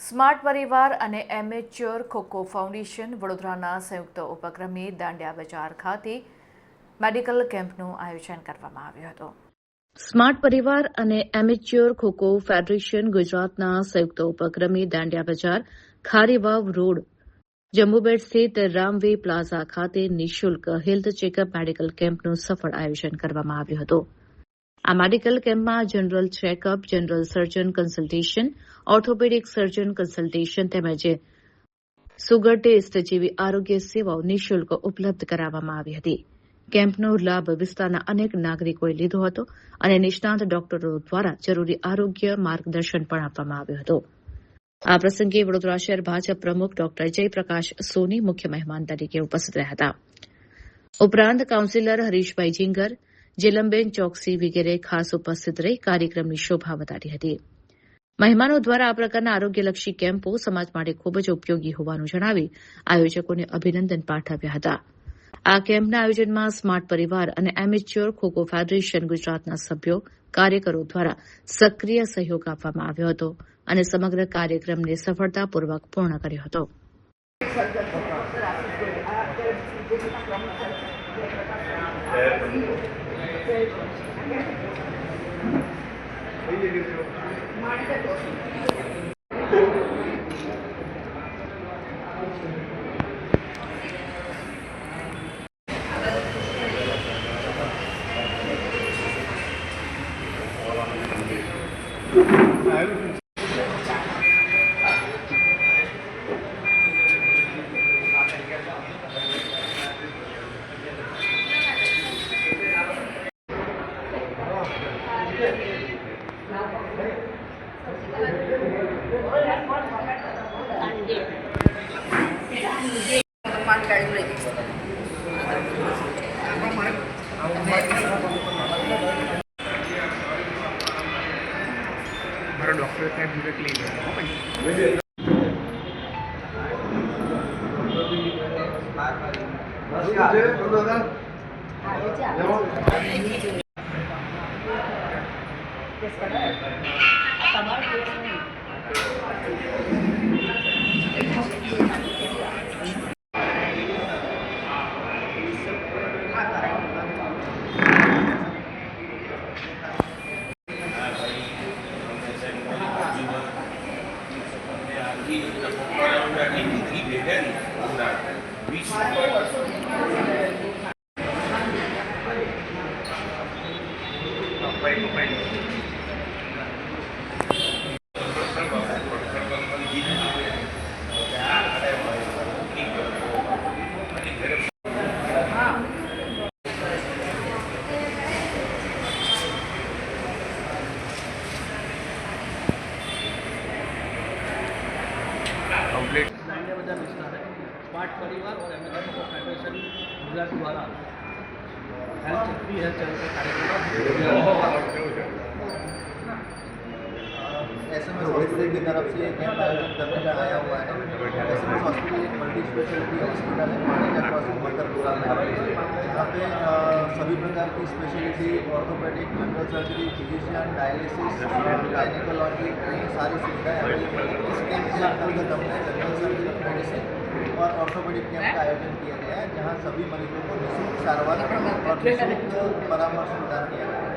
Smart પરિવાર અને amateur kho kho foundation વડોદરાના સંયુક્ત ઉપક્રમે દાંડિયા બજાર ખાતે મેડિકલ કેમ્પનું આયોજન કરવામાં આવ્યું હતું. સ્માર્ટ પરિવાર અને એમેચ્યોર ખોખો ફેડરેશન ગુજરાતના સંયુક્ત ઉપક્રમે દાંડિયા બજાર ખારીવાવ રોડ જમ્બુબેટ સ્થિત રામવે પ્લાઝા ખાતે નિઃશુલ્ક હેલ્થ ચેકઅપ મેડિકલ કેમ્પનું સફળ આયોજન કરવામાં આવ્યું હતું. આ મેડિકલ કેમ્પમાં જનરલ ચેકઅપ, જનરલ સર્જન કન્સલ્ટેશન, ઓર્થોપેડિક સર્જન કન્સલ્ટેશન તેમજ સુગર ટેસ્ટ જેવી આરોગ્ય સેવાઓ નિઃશુલ્ક ઉપલબ્ધ કરાવવામાં આવી હતી. કેમ્પનો લાભ વિસ્તારના અનેક નાગરિકોએ લીધો હતો અને નિષ્ણાત ડોક્ટરો દ્વારા જરૂરી આરોગ્ય માર્ગદર્શન પણ આપવામાં આવ્યું હતું. આ પ્રસંગે વડોદરા શહેર ભાજપ પ્રમુખ ડોક્ટર જયપ્રકાશ સોની મુખ્ય મહેમાન તરીકે ઉપસ્થિત રહ્યા હતા. ઉપરાંત કાઉન્સિલર હરીશભાઈ જીંગર, જેલમબેન ચોકસી વગેરે ખાસ ઉપસ્થિત રહી કાર્યક્રમની શોભા વધારી હતી. મહેમાનો દ્વારા આ પ્રકારના આરોગ્યલક્ષી કેમ્પો સમાજ માટે ખૂબ જ ઉપયોગી હોવાનું જણાવી આયોજકોને અભિનંદન પાઠવ્યા હતા. આ કેમ્પના આયોજનમાં સ્માર્ટ પરિવાર અને એમેચ્યોર ખોખો ફેડરેશન ગુજરાતના સભ્યો, કાર્યકરો દ્વારા સક્રિય સહયોગ આપવામાં આવ્યો હતો અને સમગ્ર કાર્યક્રમને સફળતાપૂર્વક પૂર્ણ કર્યો હતો. મારો ડોક્ટર સાહેબ ડિરેક્ટલી લઈ दांडिया बाजार विस्तार है। स्मार्ट परिवार और एमेच्योर खो फेडरेशन गुजरात द्वारा फ्री हेल्थ चैनल का कार्यक्रम SMS हॉस्पिटल की तरफ से कैंप आयोजन करने का आया हुआ है। SMS हॉस्पिटल एक मल्टी स्पेशलिटी हॉस्पिटल है मानेजा क्रॉसिंग मकरपुरा में, यहाँ पे सभी प्रकार की speciality, orthopaedic, general surgery, physician, dialysis, gynaecology, ये सारी सुविधाएं अवेलेबल है। इस कैंप के अंतर्गत हमने जनरल सर्जरी, मेडिसिन और ऑर्थोपेडिक कैंप का आयोजन किया गया है, जहाँ सभी मरीजों को निःशुल्क सारवार और निःशुल्क परामर्श प्रदान किया गया है।